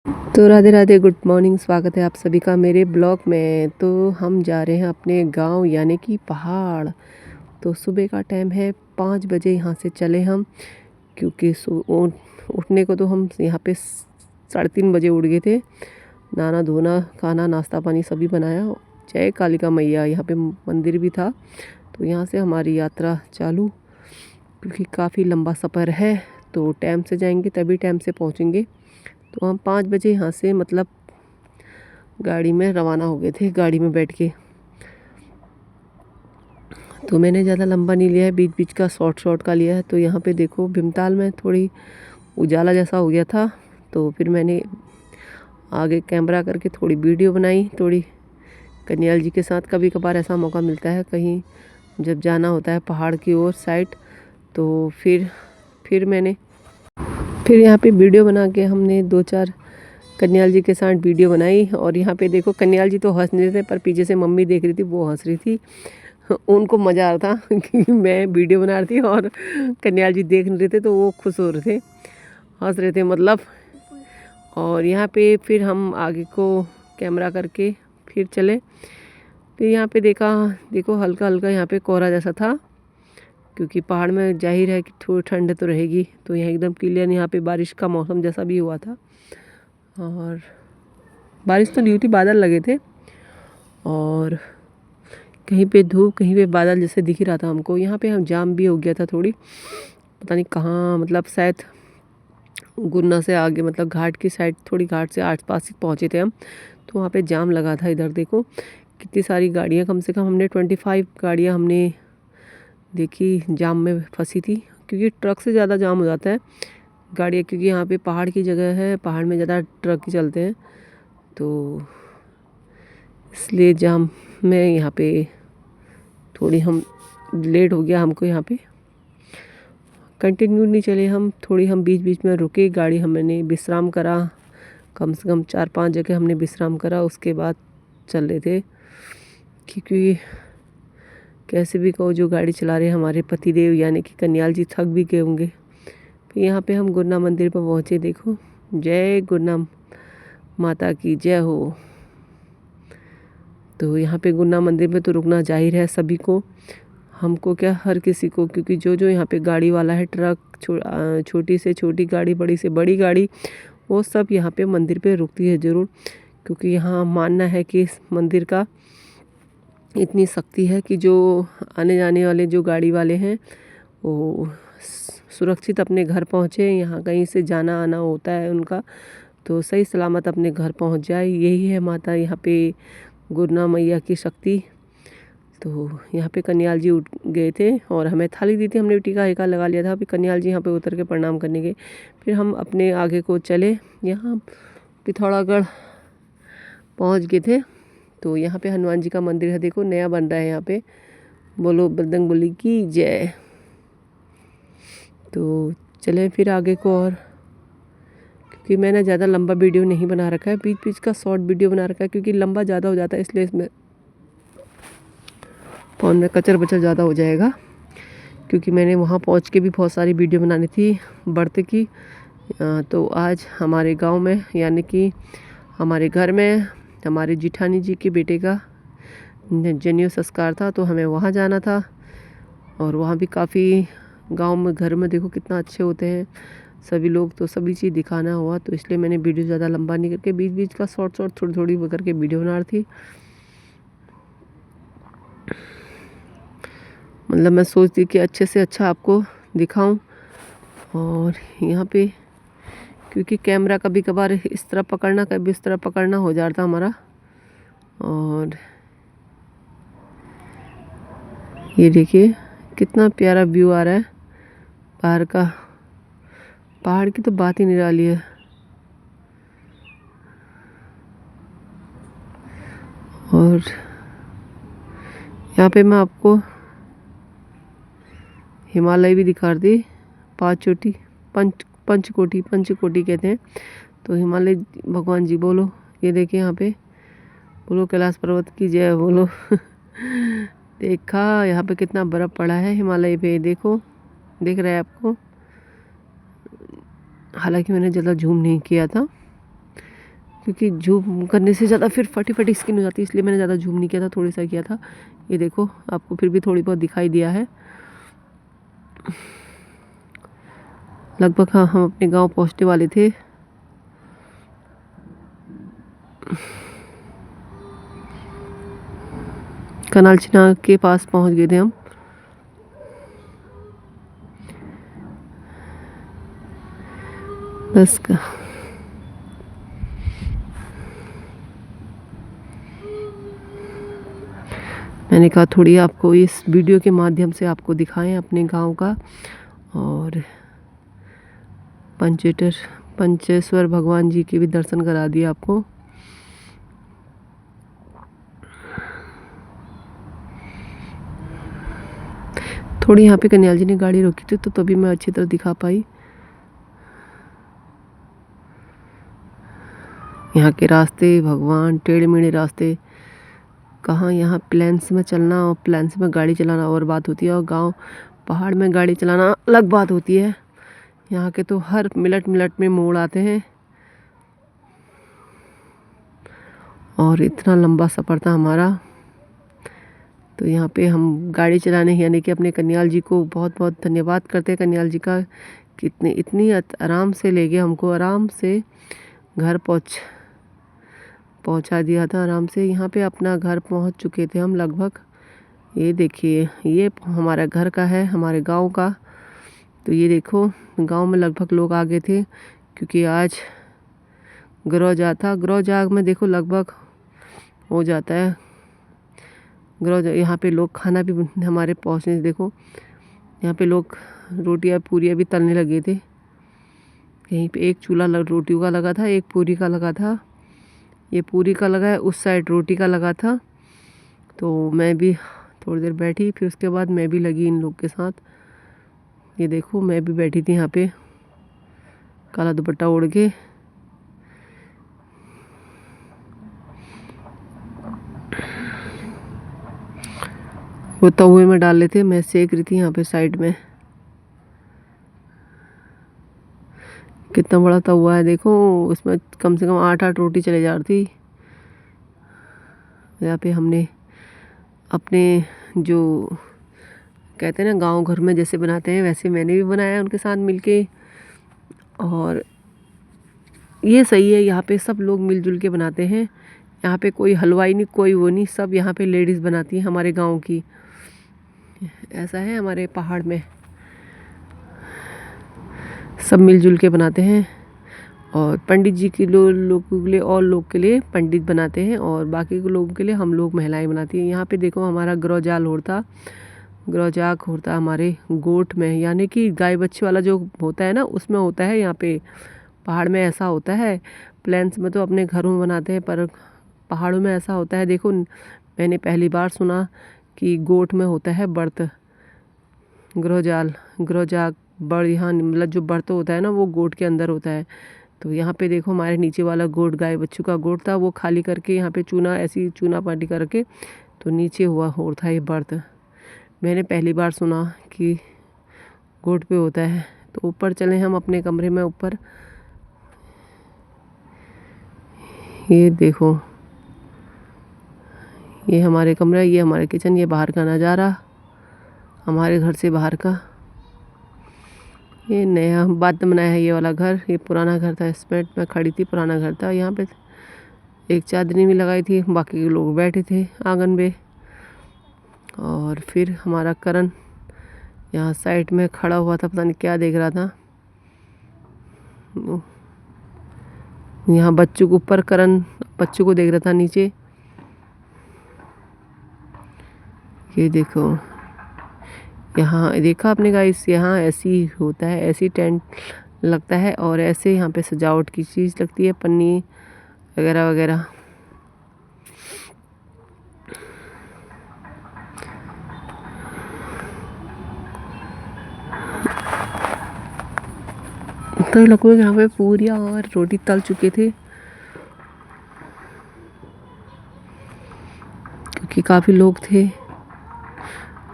तो Radhe Radhe, good morning. स्वागत है आप सभी का मेरे ब्लॉग में। तो हम जा रहे हैं अपने गांव यानी कि पहाड़। तो सुबह का टाइम है, 5 बजे यहाँ से चले हम, क्योंकि उठने को तो हम यहाँ पे 3:30 बजे उठ गए थे। नहाना धोना खाना नाश्ता पानी सभी बनाया। जय कालिका मैया, यहाँ पे मंदिर भी था। तो यहाँ से हमारी यात्रा चालू, क्योंकि काफ़ी लंबा सफ़र है। तो टाइम से जाएंगे तभी टाइम से पहुँचेंगे। तो हम 5 बजे यहाँ से मतलब गाड़ी में रवाना हो गए थे, गाड़ी में बैठ के। तो मैंने ज़्यादा लंबा नहीं लिया है, बीच बीच का शॉर्ट का लिया है। तो यहाँ पे देखो भीमताल में थोड़ी उजाला जैसा हो गया था, तो फिर मैंने आगे कैमरा करके थोड़ी वीडियो बनाई, थोड़ी कन्याल जी के साथ। कभी कभार ऐसा मौका मिलता है कहीं जब जाना होता है पहाड़ की ओर साइड, तो फिर यहाँ पे वीडियो बना के हमने 2-4 कन्याल जी के साथ वीडियो बनाई। और यहाँ पे देखो कन्याल जी तो हंस नहीं रहे थे, पर पीछे से मम्मी देख रही थी, वो हंस रही थी। उनको मज़ा आ रहा था कि मैं वीडियो बना रही थी और कन्याल जी देख नहीं रहे थे, तो वो खुश हो रहे थे, हंस रहे थे मतलब। और यहाँ पे फिर हम आगे को कैमरा करके फिर चले। फिर यहाँ पे देखो हल्का हल्का यहाँ पे कोहरा जैसा था, क्योंकि पहाड़ में जाहिर है कि थोड़ी ठंड तो रहेगी। तो यहाँ एकदम क्लियर, यहाँ पे बारिश का मौसम जैसा भी हुआ था, और बारिश तो नहीं हुई थी, बादल लगे थे। और कहीं पे धूप कहीं पे बादल जैसे दिख ही रहा था हमको। यहाँ पे हम जाम भी हो गया था थोड़ी, पता नहीं कहाँ, मतलब शायद गुन्ना से आगे, मतलब घाट की साइड, थोड़ी घाट से आसपास ही पहुँचे थे हम। तो वहाँ पे जाम लगा था। इधर देखो कितनी सारी गाड़ियाँ, कम से कम हमने 25 गाड़ियाँ हमने देखी जाम में फंसी थी, क्योंकि ट्रक से ज़्यादा जाम हो जाता है गाड़ियाँ, क्योंकि यहाँ पे पहाड़ की जगह है, पहाड़ में ज़्यादा ट्रक ही चलते हैं। तो इसलिए जाम में यहाँ पे थोड़ी हम लेट हो गया हमको। यहाँ पे कंटिन्यू नहीं चले हम, थोड़ी हम बीच बीच में रुके, गाड़ी हमने विश्राम करा, कम से कम 4-5 जगह हमने विश्राम करा, उसके बाद चल रहे थे। क्योंकि कैसे भी कहो, जो गाड़ी चला रहे हमारे पतिदेव यानी कि कन्याल जी थक भी गए होंगे। फिर यहाँ पे हम गुरना मंदिर पर पहुँचे। देखो, जय गुरना माता की जय हो। तो यहाँ पे गुरना मंदिर में तो रुकना जाहिर है सभी को, हमको क्या, हर किसी को, क्योंकि जो जो यहाँ पे गाड़ी वाला है, ट्रक, छोटी से छोटी गाड़ी, बड़ी से बड़ी गाड़ी, वो सब यहाँ पे मंदिर पे रुकती है ज़रूर। क्योंकि यहाँ मानना है कि इस मंदिर का इतनी शक्ति है कि जो आने जाने वाले जो गाड़ी वाले हैं वो सुरक्षित अपने घर पहुँचे। यहाँ कहीं से जाना आना होता है उनका, तो सही सलामत अपने घर पहुँच जाए। यही है माता यहाँ पे गुरना मैया की शक्ति। तो यहाँ पे कन्याल जी उठ गए थे और हमें थाली दी थी, हमने टीका एका लगा लिया था। फिर कन्याल जी यहाँ पे उतर के प्रणाम करने गए। फिर हम अपने आगे को चले, यहाँ पिथौरागढ़ पहुँच गए थे। तो यहाँ पे हनुमान जी का मंदिर है, देखो नया बन रहा है यहाँ पे। बोलो बजरंग बली की जय। तो चले फिर आगे को, और क्योंकि मैंने ज़्यादा लंबा वीडियो नहीं बना रखा है, बीच बीच का शॉर्ट वीडियो बना रखा है, क्योंकि लंबा ज़्यादा हो जाता है, इसलिए इसमें फ़ोन में कचर बचर ज़्यादा हो जाएगा। क्योंकि मैंने वहाँ पहुँच के भी बहुत सारी वीडियो बनानी थी बढ़ते की। तो आज हमारे गांव में यानी कि हमारे घर में हमारे जिठानी जी के बेटे का जनेऊ संस्कार था, तो हमें वहाँ जाना था। और वहाँ भी काफ़ी गांव में, घर में देखो कितना अच्छे होते हैं सभी लोग, तो सभी चीज़ दिखाना हुआ। तो इसलिए मैंने वीडियो ज़्यादा लंबा नहीं करके बीच बीच का शॉर्ट थोड़ी थोड़ी करके वीडियो बना रही थी। मतलब मैं सोचती कि अच्छे से अच्छा आपको दिखाऊं। और यहाँ पे क्योंकि कैमरा कभी कभार इस तरह पकड़ना, कभी इस तरह पकड़ना हो जाता हमारा। और ये देखिए कितना प्यारा व्यू आ रहा है बाहर का। पहाड़ की तो बात ही निराली है। और यहाँ पे मैं आपको हिमालय भी दिखा दी, 5 चोटी, पंचकोटी कहते हैं। तो हिमालय भगवान जी बोलो, ये देखिए यहाँ पे बोलो कैलाश पर्वत की जय बोलो। देखा यहाँ पे कितना बर्फ़ पड़ा है हिमालय पे, देखो दिख रहा है आपको। हालांकि मैंने ज़्यादा जूम नहीं किया था, क्योंकि जूम करने से ज़्यादा फिर फटी फटी स्किन हो जाती है, इसलिए मैंने ज़्यादा जूम नहीं किया था, थोड़ी सा किया था। ये देखो आपको फिर भी थोड़ी बहुत दिखाई दिया है। लगभग हाँ हम अपने गांव पहुंचने वाले थे। कनाल चिनार के पास पहुंच गए थे हम। बस का मैंने कहा थोड़ी आपको इस वीडियो के माध्यम से आपको दिखाएं अपने गांव का, और पंचेश्वर भगवान जी के भी दर्शन करा दिए आपको। थोड़ी यहाँ पे कन्याल जी ने गाड़ी रोकी थी तो तभी मैं अच्छी तरह दिखा पाई। यहाँ के रास्ते भगवान, टेढ़े मेढ़े रास्ते कहाँ, यहाँ प्लेन्स में चलना और प्लेन्स में गाड़ी चलाना और बात होती है, और गांव पहाड़ में गाड़ी चलाना अलग बात होती है। यहाँ के तो हर मिनट मिनट में मोड़ आते हैं, और इतना लंबा सफ़र था हमारा। तो यहाँ पे हम गाड़ी चलाने यानी कि अपने कन्याल जी को बहुत बहुत धन्यवाद करते हैं, कन्याल जी का, कि इतनी आराम से ले गए हमको, आराम से घर पहुँचा दिया था आराम से। यहाँ पे अपना घर पहुँच चुके थे हम लगभग। ये देखिए ये हमारा घर का है, हमारे गांव का। तो ये देखो गांव में लगभग लोग आ गए थे, क्योंकि आज ग्रह जाग था। ग्रह जाग में देखो लगभग हो जाता है ग्रह। यहाँ पे लोग खाना भी हमारे पहुँचने से देखो यहाँ पे लोग रोटियाँ पूरियाँ भी तलने लगे थे। कहीं पे एक चूल्हा रोटियों का लगा था, एक पूरी का लगा था। ये पूरी का लगा है, उस साइड रोटी का लगा था। तो मैं भी थोड़ी देर बैठी, फिर उसके बाद मैं भी लगी इन लोग के साथ। ये देखो मैं भी बैठी थी यहाँ पे काला दुपट्टा ओढ़ के। वो तवे में डाल लेते, मैं सेक रही थी यहाँ पे साइड में। कितना बड़ा तवा है देखो, उसमें कम से कम 8-8 रोटी चले जा रही थी। यहाँ पे हमने अपने जो कहते हैं ना गांव घर में जैसे बनाते हैं वैसे मैंने भी बनाया उनके साथ मिलके। और ये सही है, यहाँ पे सब लोग मिलजुल के बनाते हैं। यहाँ पे कोई हलवाई नहीं, कोई वो नहीं, सब यहाँ पे लेडीज़ बनाती हैं हमारे गांव की। ऐसा है हमारे पहाड़ में, सब मिलजुल के बनाते हैं। और पंडित जी के लोगों के लिए और लोग के लिए पंडित बनाते हैं, और बाकी के लोगों के लिए हम लोग महिलाएं बनाती हैं। यहाँ पे देखो हमारा ग्रह जाग होता हमारे गोट में, यानी कि गाय बच्चे वाला जो होता है ना उसमें होता है। यहाँ पे पहाड़ में ऐसा होता है, प्लेन्स में तो अपने घरों में बनाते हैं, पर पहाड़ों में ऐसा होता है। देखो मैंने पहली बार सुना कि गोट में होता है व्रत, ग्रह जाग बड़, यहाँ मतलब जो व्रत होता है ना वो गोट के अंदर होता है। तो यहाँ पे देखो हमारे नीचे वाला गोट गाय बच्चों का गोट था, वो खाली करके यहाँ पे ऐसी चूना पाटी करके तो नीचे हो था ये व्रत। मैंने पहली बार सुना कि गोट पे होता है। तो ऊपर चले हम अपने कमरे में ऊपर। ये देखो ये हमारे कमरा, ये हमारे किचन, ये बाहर का नज़ारा हमारे घर से बाहर का। ये नया बाद में बनाया है ये वाला घर, ये पुराना घर था, इसमें मैं खड़ी थी, पुराना घर था। यहाँ पे एक चादरी भी लगाई थी, बाकी लोग बैठे थे आंगन में। और फिर हमारा करण यहाँ साइड में खड़ा हुआ था, पता नहीं क्या देख रहा था। यहाँ बच्चों के ऊपर करण बच्चों को देख रहा था नीचे। ये देखो यहाँ देखा आपने गाइस, यहाँ ऐसी होता है, ऐसी टेंट लगता है, और ऐसे यहाँ पे सजावट की चीज़ लगती है, पन्नी वगैरह वगैरह। तो लगभग यहाँ पे पूरियाँ और रोटी तल चुके थे, क्योंकि काफ़ी लोग थे।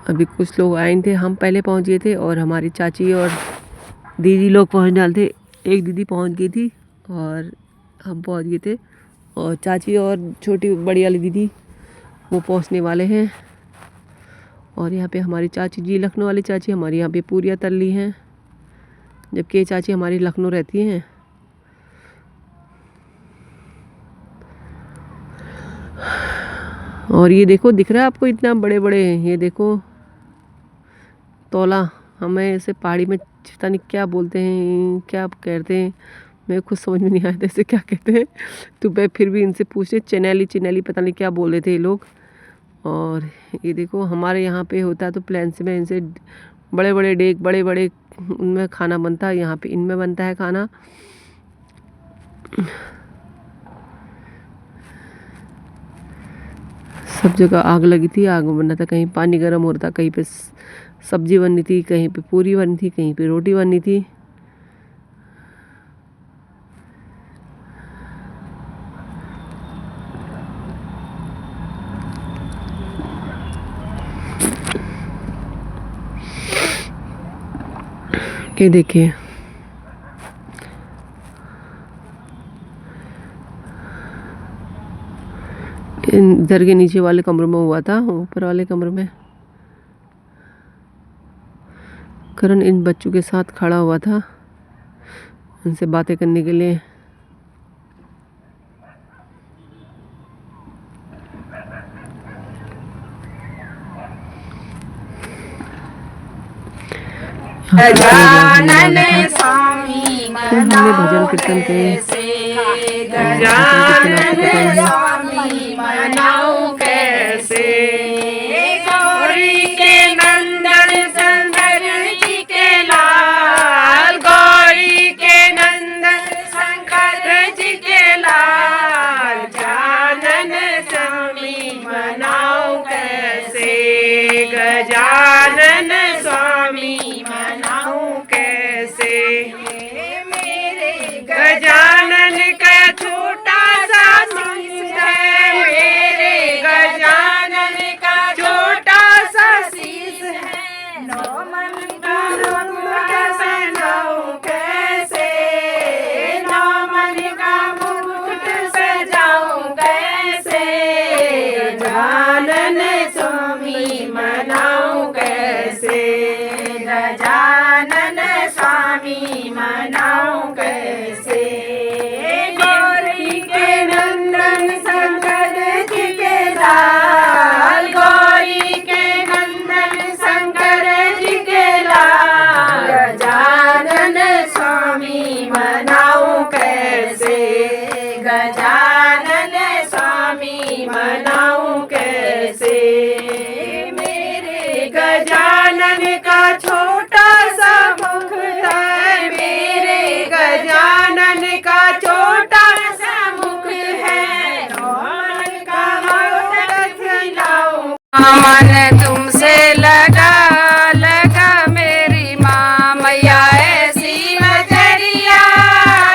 अभी कुछ लोग आए थे, हम पहले पहुँच गए थे, और हमारी चाची और दीदी लोग पहुँच डाल थे। एक दीदी पहुँच गई थी और हम पहुंच गए थे और चाची और छोटी बड़ी वाली दीदी वो पहुंचने वाले हैं। और यहाँ पे हमारी चाची जी, लखनऊ वाली चाची हमारी यहाँ पे पूरियाँ तल ली हैं, जबकि ये चाची हमारी लखनऊ रहती हैं। और ये देखो, दिख रहा है आपको इतना बड़े बड़े, ये देखो तौला, हमें इसे पहाड़ी में पता नहीं क्या बोलते हैं, क्या कहते हैं, मेरे खुद समझ में नहीं आया था इसे क्या कहते हैं। तो मैं फिर भी इनसे पूछे, चनैली चिनैली पता नहीं क्या बोल रहे थे ये लोग। और ये देखो हमारे यहाँ पे होता है तो प्लेन्स में इनसे बड़े बड़े डेग, बड़े बड़े उनमें खाना बनता है, यहाँ पे इनमें बनता है खाना। सब जगह आग लगी थी, आग बनना था, कहीं पानी गर्म हो रहा था, कहीं पे सब्जी बननी थी, कहीं पे पूरी बननी थी, कहीं पे रोटी बननी थी। ये देखिए इधर के नीचे वाले कमरे में हुआ था, ऊपर वाले कमरे में करण इन बच्चों के साथ खड़ा हुआ था उनसे बातें करने के लिए। गजानन स्वामी हमने भजन कीर्तन किए। गजानन स्वामी मनाऊं कैसे, गौरी के नंदन शंकर जी के लाल, गौरी के नंदन शंकर जी के लाल, गजानन स्वामी मनाऊं कैसे, गजानन स्वामी मनाऊं कैसे। मेरे गजानन का छोटा सा शीश है, मेरे गजानन का छोटा सा शीश है, नौ मन का मुकुट सजाऊं कैसे, नौ मन का मुकुट सजाऊं कैसे, गजानन स्वामी मनाऊं कैसे, गजानन स्वामी मनाऊं कैसे। गौरी के नंदन शंकर जी के लाल, गौरी के नंदन शंकर जी के लाल, गजानन स्वामी मनाऊं कैसे, गजानन स्वामी मनाऊं कैसे। मेरे गजानन का छोटा सा मुख है, मेरे गजानन का छोटा सा मुख है, नौमन का मुकुट खिलाऊं। मन तुमसे लगा लगा मेरी माँ, मैया ऐसी बजरिया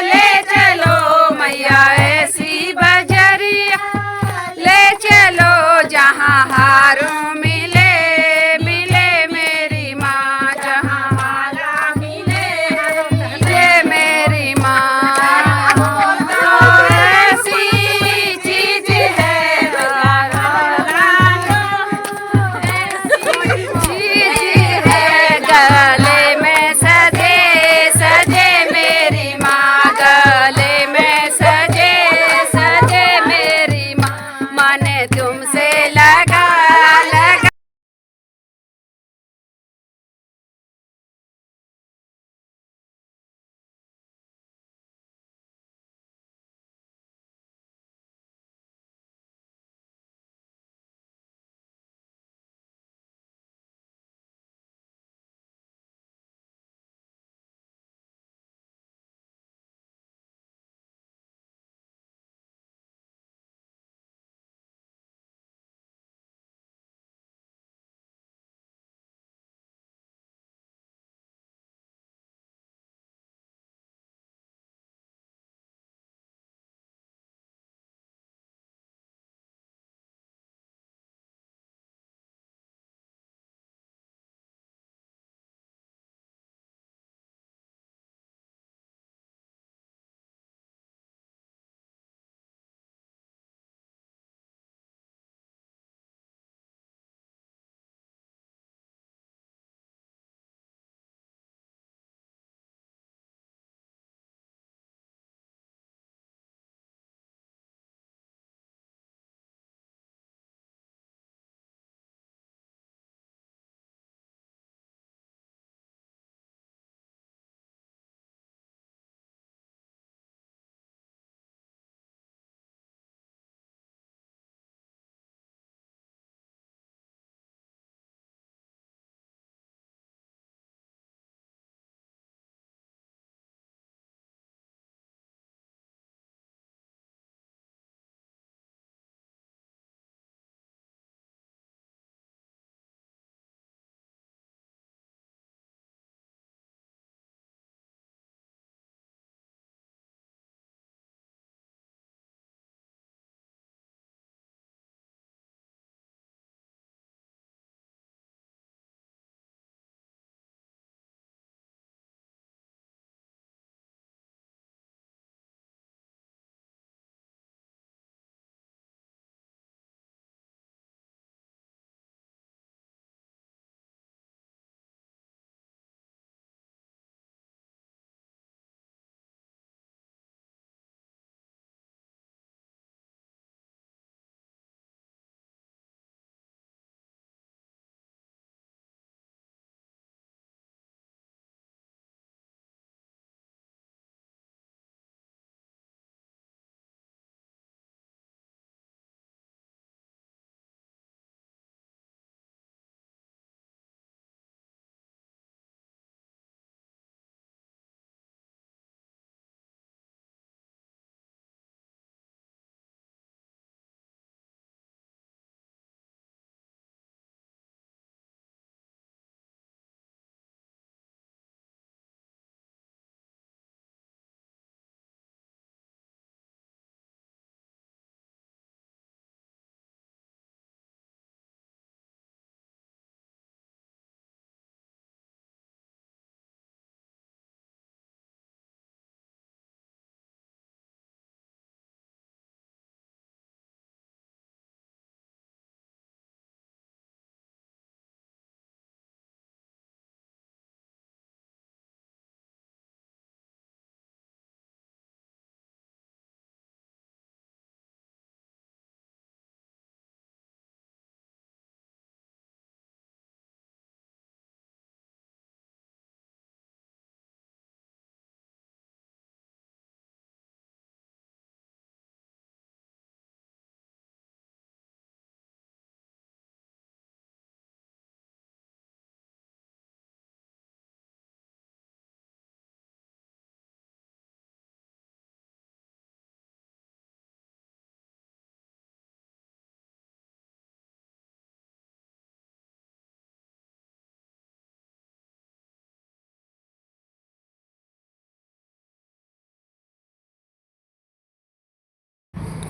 ले चलो, मैया ऐसी बजरिया ले चलो, जहाँ हारों मिले मिले मेरी माँ, जहाँ माला मिले मिले मेरी माँ। ऐसी चीज है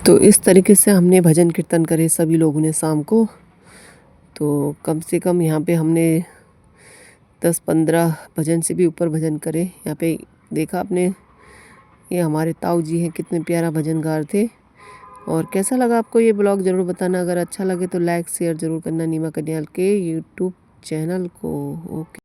तो इस तरीके से हमने भजन कीर्तन करे सभी लोगों ने शाम को। तो कम से कम यहाँ पे हमने 10-15 भजन से भी ऊपर भजन करे। यहाँ पे देखा आपने, ये हमारे ताऊ जी हैं, कितने प्यारा भजन गा रहे थे। और कैसा लगा आपको ये ब्लॉग ज़रूर बताना। अगर अच्छा लगे तो लाइक शेयर ज़रूर करना नीमा कन्याल के यूट्यूब चैनल को। ओके।